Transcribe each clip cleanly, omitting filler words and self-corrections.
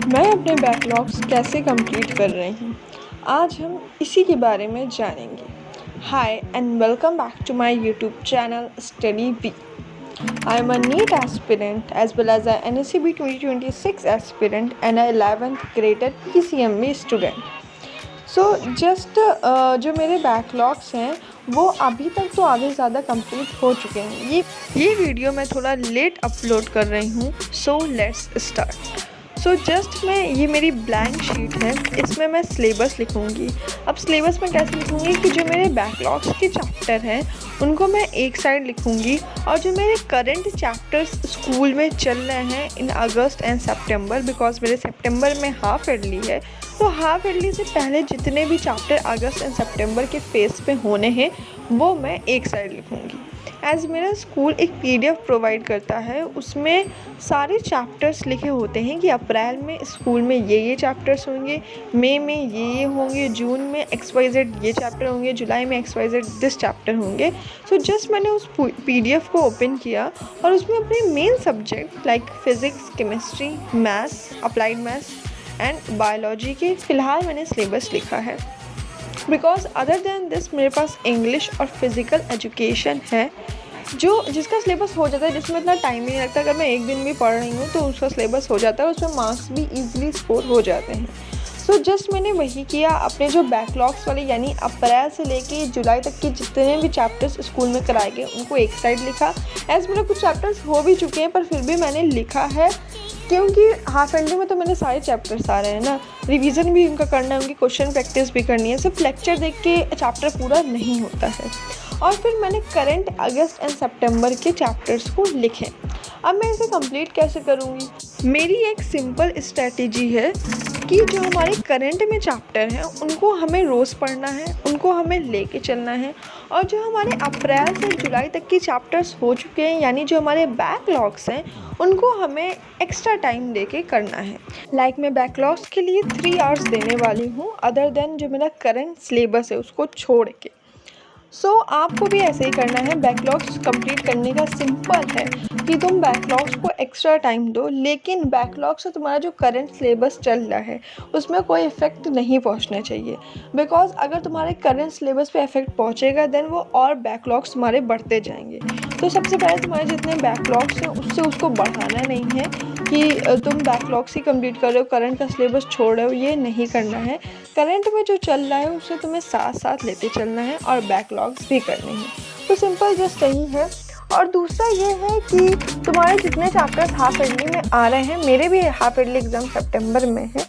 मैं अपने बैकलॉग्स कैसे कंप्लीट कर रही हूँ, आज हम इसी के बारे में जानेंगे। Hi and welcome back to my YouTube channel study B. I am a NEET aspirant as well as a NSCB 2026 aspirant and a 11th graded PCMB student. Just जो मेरे बैकलॉग्स हैं वो अभी तक तो आधे ज़्यादा कंप्लीट हो चुके हैं। ये वीडियो मैं थोड़ा लेट अपलोड कर रही हूँ। So let's start. जस्ट मैं ये मेरी ब्लैंक शीट है, इसमें मैं सिलेबस लिखूँगी। अब सिलेबस में कैसे लिखूँगी कि जो मेरे बैकलॉग्स के चैप्टर हैं उनको मैं एक साइड लिखूँगी और जो मेरे करंट चैप्टर्स स्कूल में चल रहे हैं इन अगस्त एंड सितंबर, बिकॉज मेरे सितंबर में हाफ ईयरली है, तो हाफ ईयरली से पहले जितने भी चैप्टर अगस्त एंड सितंबर के फेस पे होने हैं वो मैं एक साइड लिखूँगी। एज़ मेरा स्कूल एक PDF प्रोवाइड करता है, उसमें सारे चैप्टर्स लिखे होते हैं कि अप्रैल में स्कूल में ये चैप्टर्स होंगे, मई में ये होंगे, जून में XYZ ये चैप्टर होंगे, जुलाई में XYZ दिस चैप्टर होंगे। जस्ट मैंने उस PDF को ओपन किया और उसमें अपने main subject like physics, chemistry, maths, applied maths and biology के फ़िलहाल मैंने सिलेबस लिखा है। बिकॉज अदर दैन दिस मेरे पास इंग्लिश और फिज़िकल एजुकेशन है जिसका सिलेबस हो जाता है, जिसमें इतना टाइम नहीं लगता। अगर मैं एक दिन भी पढ़ रही हूँ तो उसका सिलेबस हो जाता है, उसमें मार्क्स भी ईजिली स्कोर हो जाते हैं। जस्ट मैंने वही किया। अपने जो बैकलॉग्स वाले यानी अप्रैल से लेके जुलाई तक के जितने भी चैप्टर्स स्कूल में कराए गए उनको एक साइड लिखा। एज़ मेरे कुछ चैप्टर्स हो भी चुके हैं पर फिर भी मैंने लिखा है क्योंकि हाफ एंडली में तो मैंने सारे चैप्टर्स आ रहे हैं ना, रिवीजन भी उनका करना है, उनकी क्वेश्चन प्रैक्टिस भी करनी है। सिर्फ लेक्चर देख के चैप्टर पूरा नहीं होता है। और फिर मैंने करंट अगस्त एंड सितंबर के चैप्टर्स को लिखे। अब मैं इसे कंप्लीट कैसे करूँगी? मेरी एक सिंपल स्ट्रेटजी है कि जो हमारे करंट में चैप्टर हैं उनको हमें रोज़ पढ़ना है, उनको हमें लेके चलना है, और जो हमारे अप्रैल से जुलाई तक के चैप्टर्स हो चुके हैं यानी जो हमारे बैकलॉग्स हैं उनको हमें एक्स्ट्रा टाइम देके करना है। लाइक मैं बैकलॉग्स के लिए 3 आवर्स देने वाली हूँ अदर देन जो मेरा करंट सिलेबस है उसको छोड़ के। आपको भी ऐसे ही करना है। बैकलॉग्स कंप्लीट करने का सिंपल है कि तुम बैकलॉग्स को एक्स्ट्रा टाइम दो, लेकिन बैकलॉग से तुम्हारा जो करंट सिलेबस चल रहा है उसमें कोई इफ़ेक्ट नहीं पहुंचना चाहिए। बिकॉज अगर तुम्हारे करंट सिलेबस पे इफ़ेक्ट पहुंचेगा देन वो और बैकलॉग्स तुम्हारे बढ़ते जाएंगे। सबसे पहले तुम्हारे जितने बैकलॉग्स हैं उससे उसको बढ़ाना नहीं है कि तुम बैकलॉग्स ही कंप्लीट कर रहे हो, करंट का सिलेबस छोड़ रहे हो, ये नहीं करना है। करंट में जो चल रहा है उसे तुम्हें साथ साथ लेते चलना है और बैकलॉग्स भी करने हैं। सिंपल जस्ट यही है। और दूसरा ये है कि तुम्हारे जितने चैप्टर्स हाफ ईयरली में आ रहे हैं, मेरे भी हाफ ईयरली एग्ज़ाम सितंबर में है,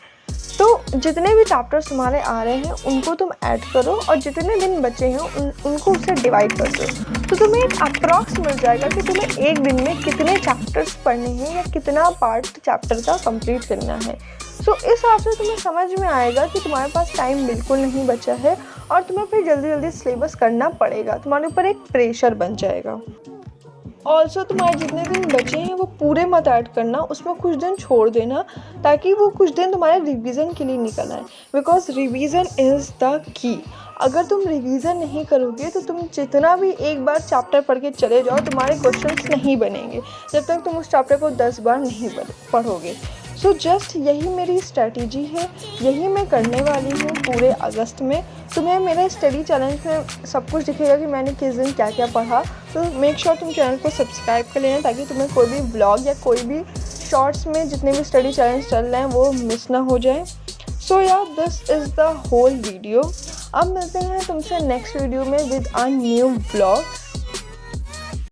तो जितने भी चैप्टर्स तुम्हारे आ रहे हैं उनको तुम ऐड करो और जितने दिन बचे हैं उनको उससे डिवाइड कर दो, तो तुम्हें एक अप्रॉक्स मिल जाएगा कि तुम्हें एक दिन में कितने चैप्टर्स पढ़ने हैं या कितना पार्ट चैप्टर का कंप्लीट करना है। इस हिसाब से तुम्हें समझ में आएगा कि तुम्हारे पास टाइम बिल्कुल नहीं बचा है और तुम्हें फिर जल्दी जल्दी सिलेबस करना पड़ेगा, तुम्हारे ऊपर एक प्रेशर बन जाएगा। ऑल्सो तुम्हारे जितने दिन बचे हैं वो पूरे मत ऐड करना, उसमें कुछ दिन छोड़ देना ताकि वो कुछ दिन तुम्हारे रिवीजन के लिए निकल आए। Because revision is the key. अगर तुम रिवीजन नहीं करोगे तो तुम जितना भी एक बार चैप्टर पढ़ के चले जाओ तुम्हारे क्वेश्चंस नहीं बनेंगे जब तक तुम उस चैप्टर को 10 बार नहीं पढ़ोगे। जस्ट यही मेरी स्ट्रैटेजी है, यही मैं करने वाली हूँ पूरे अगस्त में। तुम्हें मेरे स्टडी चैलेंज में सब कुछ दिखेगा कि मैंने किस दिन क्या क्या पढ़ा। मेक श्योर तुम चैनल को सब्सक्राइब कर लेना ताकि तुम्हें कोई भी ब्लॉग या कोई भी शॉर्ट्स में जितने भी स्टडी चैलेंज चल रहे हैं वो मिस ना हो जाए। This is the whole video. अब मिलते हैं तुमसे नेक्स्ट वीडियो में विद अ न्यू ब्लॉग।